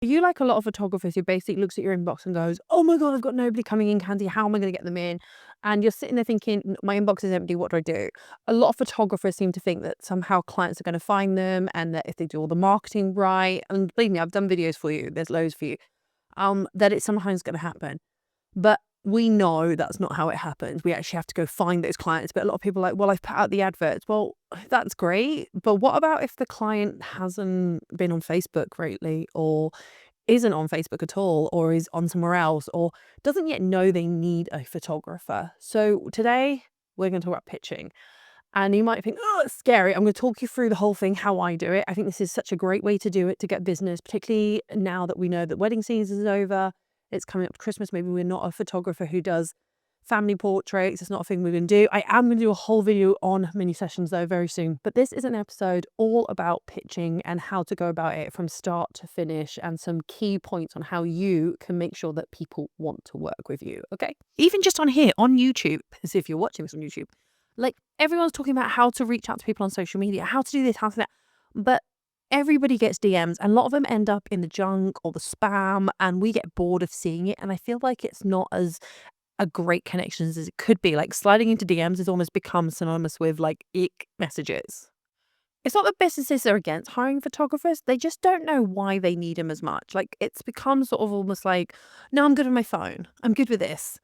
You like a lot of photographers who basically looks at your inbox and goes, "Oh my God, I've got nobody coming in, Khandie. How am I going to get them in?" And you're sitting there thinking, My inbox is empty. What do I do?" A lot of photographers seem to think that somehow clients are going to find them and that if they do all the marketing right, and believe me, I've done videos for you, there's loads for you, that it's sometimes going to happen. But we know that's not how it happens. We actually have to go find those clients. But a lot of people are like, "Well, I've put out the adverts." Well, that's great. But what about if the client hasn't been on Facebook lately, or isn't on Facebook at all, or is on somewhere else, or doesn't yet know they need a photographer? So today we're going to talk about pitching. And you might think, "Oh, it's scary." I'm going to talk you through the whole thing, how I do it. I think this is such a great way to do it to get business, particularly now that we know that wedding season is over. It's coming up to Christmas. Maybe we're not a photographer who does family portraits. It's not a thing we're going to do. I am going to do a whole video on mini sessions though very soon. But this is an episode all about pitching and how to go about it from start to finish, and some key points on how you can make sure that people want to work with you. Okay. Even just on here on YouTube, as if you're watching this on YouTube, like everyone's talking about how to reach out to people on social media, how to do this, how to that. But everybody gets DMs and a lot of them end up in the junk or the spam, and we get bored of seeing it. And I feel like it's not as a great connections as it could be. Like sliding into DMs has almost become synonymous with like ick messages. It's not that businesses are against hiring photographers. They just don't know why they need them as much. Like it's become sort of almost like, "No, I'm good with my phone. I'm good with this."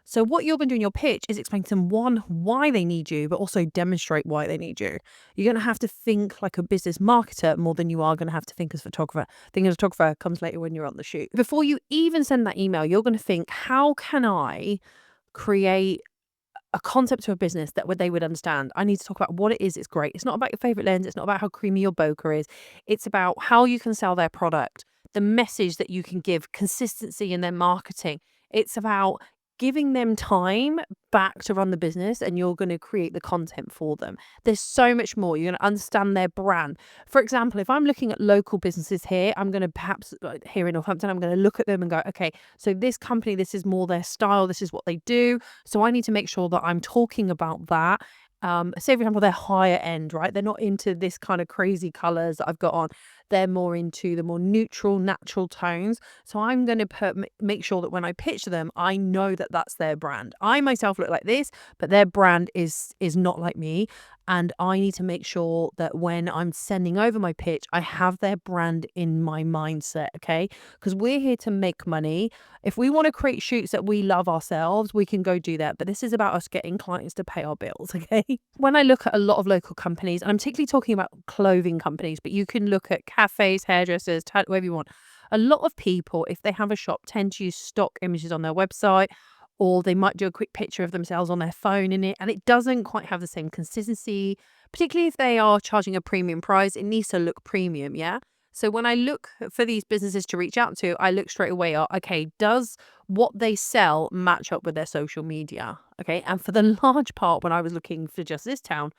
So what you're going to do in your pitch is explain to them, one, why they need you, but also demonstrate why they need you. You're going to have to think like a business marketer more than you are going to have to think as a photographer. Thinking as a photographer comes later when you're on the shoot. Before you even send that email, you're going to think, how can I create a concept to a business that they would understand? I need to talk about what it is. It's great. It's not about your favorite lens. It's not about how creamy your bokeh is. It's about how you can sell their product, the message that you can give, consistency in their marketing. It's about giving them time back to run the business, and you're going to create the content for them. There's so much more. You're going to understand their brand. For example, if I'm looking at local businesses here, I'm going to perhaps here in Northampton, I'm going to look at them and go, okay, so this company, this is more their style. This is what they do. So I need to make sure that I'm talking about that. Say, for example, they're higher end, right? They're not into this kind of crazy colors that I've got on. They're more into the more neutral, natural tones. So I'm going to make sure that when I pitch to them, I know that that's their brand. I myself look like this, but their brand is not like me. And I need to make sure that when I'm sending over my pitch, I have their brand in my mindset, okay? Because we're here to make money. If we want to create shoots that we love ourselves, we can go do that. But this is about us getting clients to pay our bills, okay? When I look at a lot of local companies, and I'm particularly talking about clothing companies, but you can look at cafes, hairdressers, whatever you want. A lot of people, if they have a shop, tend to use stock images on their website, or they might do a quick picture of themselves on their phone in it, and it doesn't quite have the same consistency, particularly if they are charging a premium price. It needs to look premium, yeah? So when I look for these businesses to reach out to, I look straight away at, okay, does what they sell match up with their social media? Okay, and for the large part, when I was looking for just this town,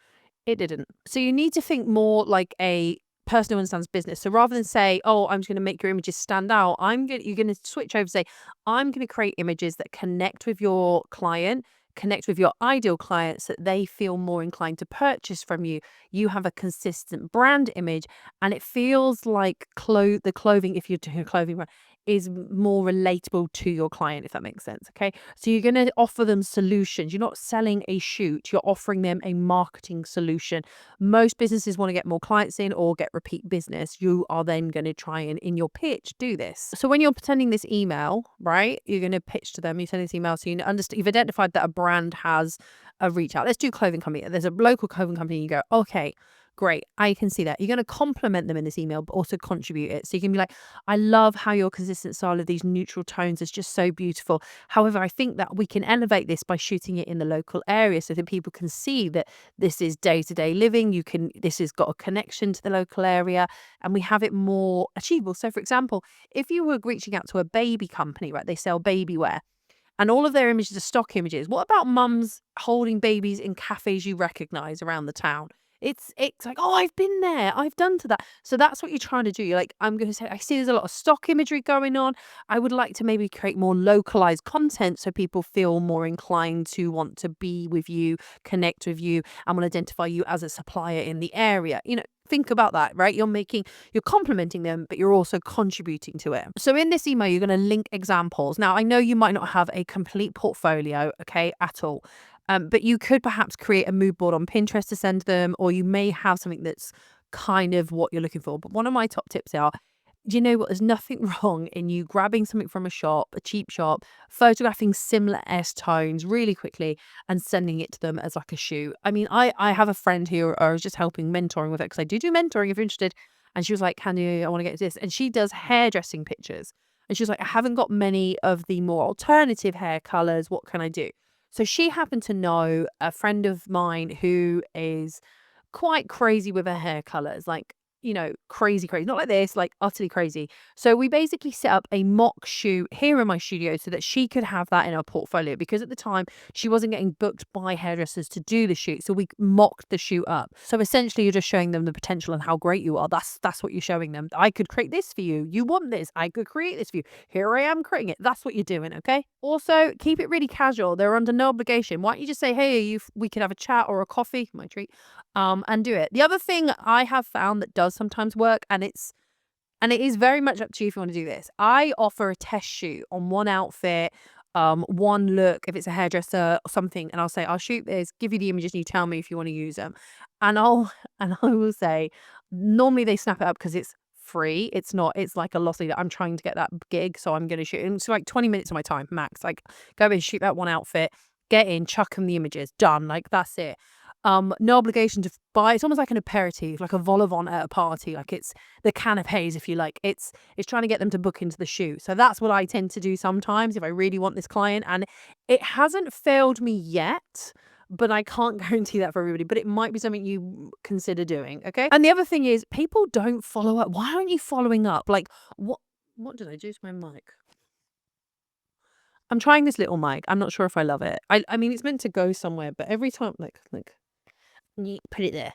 it didn't. So you need to think more like a person who understands business. So rather than say, "Oh, I'm just going to make your images stand out," you're going to switch over and say, "I'm going to create images that connect with your client, connect with your ideal clients, so that they feel more inclined to purchase from you. You have a consistent brand image, and it feels like the clothing, if you're doing a clothing brand, is more relatable to your client, if that makes sense." Okay. So you're going to offer them solutions. You're not selling a shoot, you're offering them a marketing solution. Most businesses want to get more clients in or get repeat business. You are then going to try and, in your pitch, do this. So when you're sending this email, right, you're going to pitch to them. You send this email, so you understand, you've identified that a brand has a reach out. Let's do clothing company. There's a local clothing company. You go, okay, great, I can see that. You're going to compliment them in this email, but also contribute it. So you can be like, "I love how your consistent style of these neutral tones is just so beautiful. However, I think that we can elevate this by shooting it in the local area so that people can see that this is day-to-day living. This has got a connection to the local area, and we have it more achievable." So for example, if you were reaching out to a baby company, right, they sell baby wear, and all of their images are stock images. What about mums holding babies in cafes you recognize around the town? It's like, "Oh, I've been there. I've done to that." So that's what you're trying to do. You're like, "I'm going to say, I see there's a lot of stock imagery going on. I would like to maybe create more localized content so people feel more inclined to want to be with you, connect with you, and will identify you as a supplier in the area." Think about that, right? You're complimenting them, but you're also contributing to it. So in this email, you're going to link examples. Now, I know you might not have a complete portfolio, okay, at all. But you could perhaps create a mood board on Pinterest to send them, or you may have something that's kind of what you're looking for. But one of my top tips are, do you know what? There's nothing wrong in you grabbing something from a shop, a cheap shop, photographing similar S tones really quickly and sending it to them as like a shoot. I mean, I have a friend who I was just helping mentoring with it because I do mentoring if you're interested. And she was like, Khandie, I want to get this. And she does hairdressing pictures. And she was like, I haven't got many of the more alternative hair colors. What can I do? So she happened to know a friend of mine who is quite crazy with her hair colors, like, you know, crazy, crazy, not like this, like utterly crazy. So we basically set up a mock shoot here in my studio so that she could have that in her portfolio, because at the time she wasn't getting booked by hairdressers to do the shoot. So we mocked the shoot up. So essentially you're just showing them the potential and how great you are. That's what you're showing them. I could create this for you. You want this? I could create this for you. Here I am creating it. That's what you're doing, okay? Also, keep it really casual. They're under no obligation. Why don't you just say, hey, we could have a chat or a coffee, my treat, and do it. The other thing I have found that does sometimes work, and it is very much up to you if you want to do this. I offer a test shoot on one outfit, one look, if it's a hairdresser or something, and I'll say, I'll shoot this, give you the images, and you tell me if you want to use them. And I will say, normally they snap it up because it's free. It's not, it's like a lossy that I'm trying to get that gig, so I'm going to shoot. And it's like 20 minutes of my time max. Like, go in, shoot that one outfit, get in, chuck them the images, done. Like, that's it. No obligation to buy. It's almost like an aperitif, like a vol au vent at a party. Like, it's the canapes, if you like. It's trying to get them to book into the shoot. So that's what I tend to do sometimes if I really want this client. And it hasn't failed me yet, but I can't guarantee that for everybody. But it might be something you consider doing. Okay. And the other thing is, people don't follow up. Why aren't you following up? Like, what did I do to my mic? I'm trying this little mic. I'm not sure if I love it. I mean, it's meant to go somewhere, but every time, like, you put it there.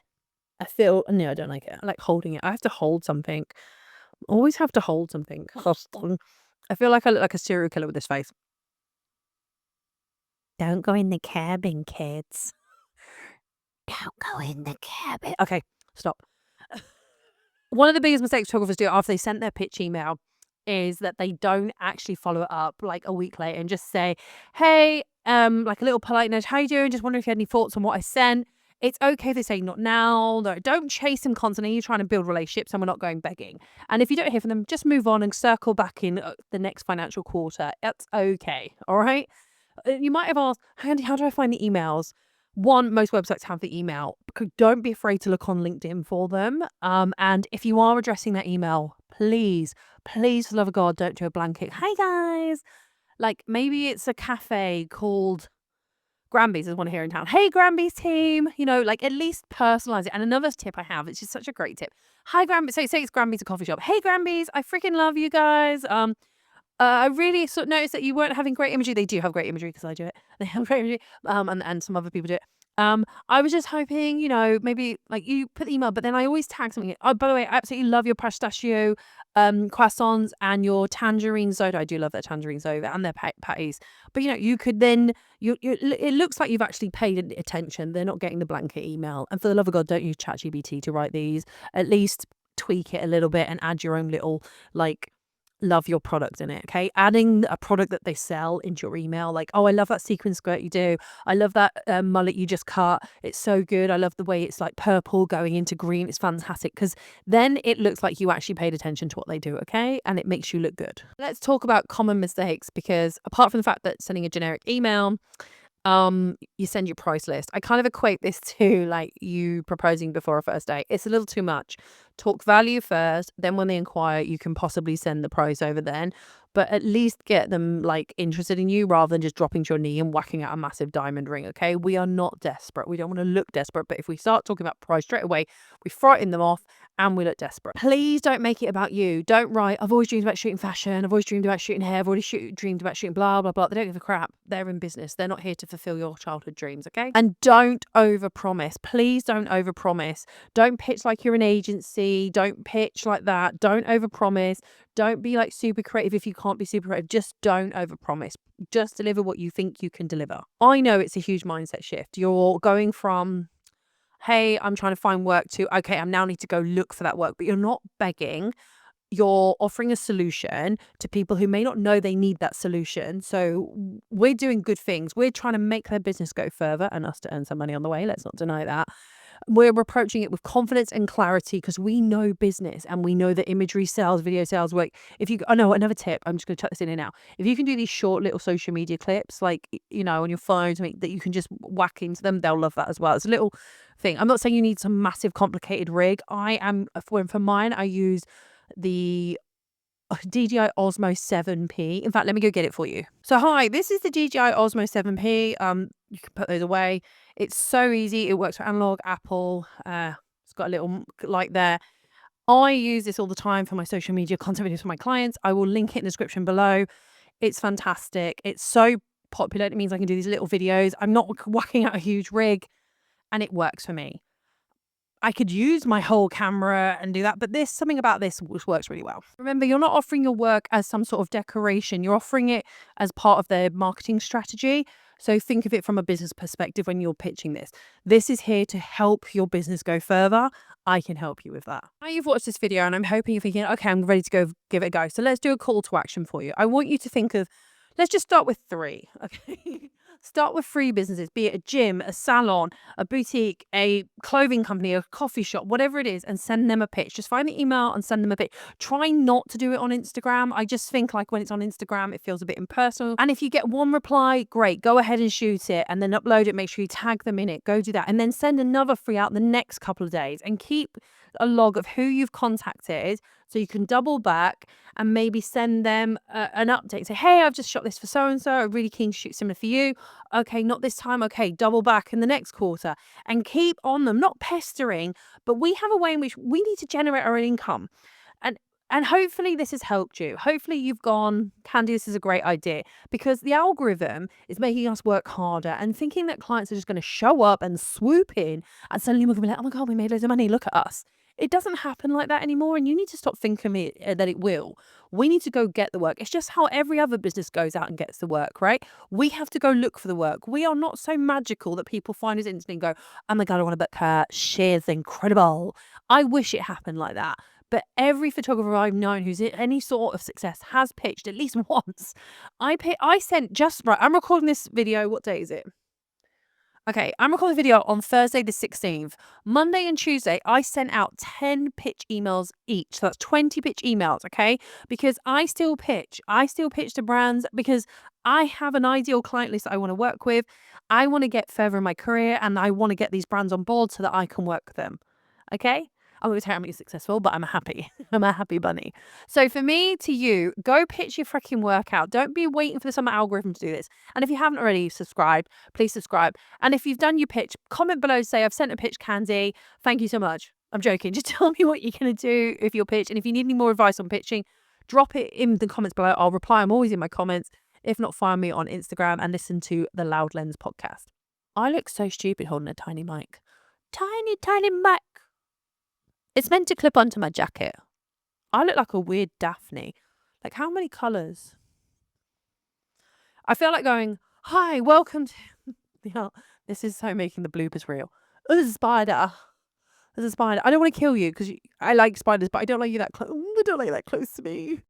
I feel, no, I don't like it. I like holding it. I have to hold something. Always have to hold something. I feel like I look like a serial killer with this face. Don't go in the cabin, kids. Don't go in the cabin. Okay, stop. One of the biggest mistakes photographers do after they sent their pitch email is that they don't actually follow it up like a week later and just say, hey, like a little polite note, how you doing? Just wondering if you had any thoughts on what I sent. It's okay if they say not now. No, don't chase them constantly. You're trying to build relationships and we're not going begging. And if you don't hear from them, just move on and circle back in the next financial quarter. That's okay. All right. You might have asked, Khandie, how do I find the emails? One, most websites have the email. Don't be afraid to look on LinkedIn for them. And if you are addressing that email, please, please, for the love of God, don't do a blanket. Hi guys. Like, maybe it's a cafe called Granby's. There's one here in town. Hey, Granby's team. You know, like, at least personalize it. And another tip I have, it's just such a great tip. Hi, Granby's. Say it's Granby's, a coffee shop. Hey, Granby's. I freaking love you guys. I really sort of noticed that you weren't having great imagery. They do have great imagery because I do it. They have great imagery. And some other people do it. I was just hoping, you know, maybe like you put the email, but then I always tag something. Oh, by the way, I absolutely love your pistachio croissants and your tangerine soda. I do love their tangerine soda and their patties. But you know, you could then it looks like you've actually paid attention. They're not getting the blanket email. And for the love of God, don't use ChatGPT to write these. At least tweak it a little bit and add your own little, like, love your product in it. Okay, adding a product that they sell into your email, like, oh, I love that sequin skirt you do, I love that mullet you just cut, it's so good, I love the way it's like purple going into green, it's fantastic, because then it looks like you actually paid attention to what they do. Okay, and it makes you look good. Let's talk about common mistakes, because apart from the fact that sending a generic email, you send your price list. I kind of equate this to like you proposing before a first date. It's a little too much. Talk value first, then when they inquire, you can possibly send the price over then. But at least get them like interested in you rather than just dropping to your knee and whacking out a massive diamond ring. Okay, we are not desperate. We don't want to look desperate. But if we start talking about price straight away, we frighten them off and we look desperate. Please don't make it about you. Don't write, I've always dreamed about shooting fashion. I've always dreamed about shooting hair. I've always dreamed about shooting blah, blah, blah. They don't give a crap. They're in business. They're not here to fulfill your childhood dreams. Okay. And don't overpromise. Please don't overpromise. Don't pitch like you're an agency. Don't pitch like that. Don't overpromise. Don't be like super creative if you can't be super creative. Just don't overpromise. Just deliver what you think you can deliver. I know it's a huge mindset shift. You're going from hey, I'm trying to find work, to, okay, I now need to go look for that work. But you're not begging. You're offering a solution to people who may not know they need that solution. So we're doing good things. We're trying to make their business go further and us to earn some money on the way. Let's not deny that. We're approaching it with confidence and clarity because we know business and we know that imagery sells, video sales work. If you, oh no, another tip, I'm just going to chuck this in here now. If you can do these short little social media clips, like, on your phone, something that you can just whack into them, they'll love that as well. It's a little thing. I'm not saying you need some massive complicated rig. For mine, I use the DJI Osmo 7P. In fact, let me go get it for you. So hi, this is the DJI Osmo 7P. You can put those away. It's so easy. It works for analog, Apple. It's got a little light there. I use this all the time for my social media content videos for my clients. I will link it in the description below. It's fantastic. It's so popular. It means I can do these little videos. I'm not whacking out a huge rig, and it works for me. I could use my whole camera and do that, but there's something about this which works really well. Remember, you're not offering your work as some sort of decoration. You're offering it as part of their marketing strategy. So think of it from a business perspective when you're pitching this. This is here to help your business go further. I can help you with that. Now you've watched this video and I'm hoping you're thinking, okay, I'm ready to go give it a go. So let's do a call to action for you. I want you to think of, let's just start with 3, okay? Start with 3 businesses, be it a gym, a salon, a boutique, a clothing company, a coffee shop, whatever it is, and send them a pitch. Just find the email and send them a pitch. Try not to do it on Instagram. I just think like when it's on Instagram, it feels a bit impersonal. And if you get one reply, great, go ahead and shoot it and then upload it. Make sure you tag them in it. Go do that. And then send another 3 out the next couple of days and keep a log of who you've contacted so you can double back and maybe send them an update. Say, hey, I've just shot this for so-and-so. I'm really keen to shoot similar for you. Okay, not this time. Okay, double back in the next quarter and keep on them, not pestering, but we have a way in which we need to generate our own income. And hopefully this has helped you. Hopefully you've gone, Khandie, this is a great idea, because the algorithm is making us work harder and thinking that clients are just going to show up and swoop in and suddenly we're going to be like, oh my God, we made loads of money. Look at us. It doesn't happen like that anymore. And you need to stop thinking that it will. We need to go get the work. It's just how every other business goes out and gets the work, right? We have to go look for the work. We are not so magical that people find us instantly and go, oh my God, I want to book her. She's incredible. I wish it happened like that. But every photographer I've known who's in any sort of success has pitched at least once. I sent just right. I'm recording this video. What day is it? Okay, I'm recording the video on Thursday the 16th. Monday and Tuesday, I sent out 10 pitch emails each. So that's 20 pitch emails, okay? Because I still pitch. I still pitch to brands because I have an ideal client list that I want to work with. I want to get further in my career and I want to get these brands on board so that I can work with them. Okay? I'm not terribly successful, but I'm happy. I'm a happy bunny. So for me to you, go pitch your freaking workout. Don't be waiting for some algorithm to do this. And if you haven't already subscribed, please subscribe. And if you've done your pitch, comment below, say, I've sent a pitch, Khandie. Thank you so much. I'm joking. Just tell me what you're going to do if you're pitch. And if you need any more advice on pitching, drop it in the comments below. I'll reply. I'm always in my comments. If not, find me on Instagram and listen to the Loud Lens podcast. I look so stupid holding a tiny mic. Tiny, tiny mic. It's meant to clip onto my jacket. I look like a weird Daphne. Like, how many colours? I feel like going, hi, welcome to... this is so making the bloopers real. Oh, there's a spider. There's a spider. I don't want to kill you because I like spiders, but I don't like you that close. I don't like you that close to me.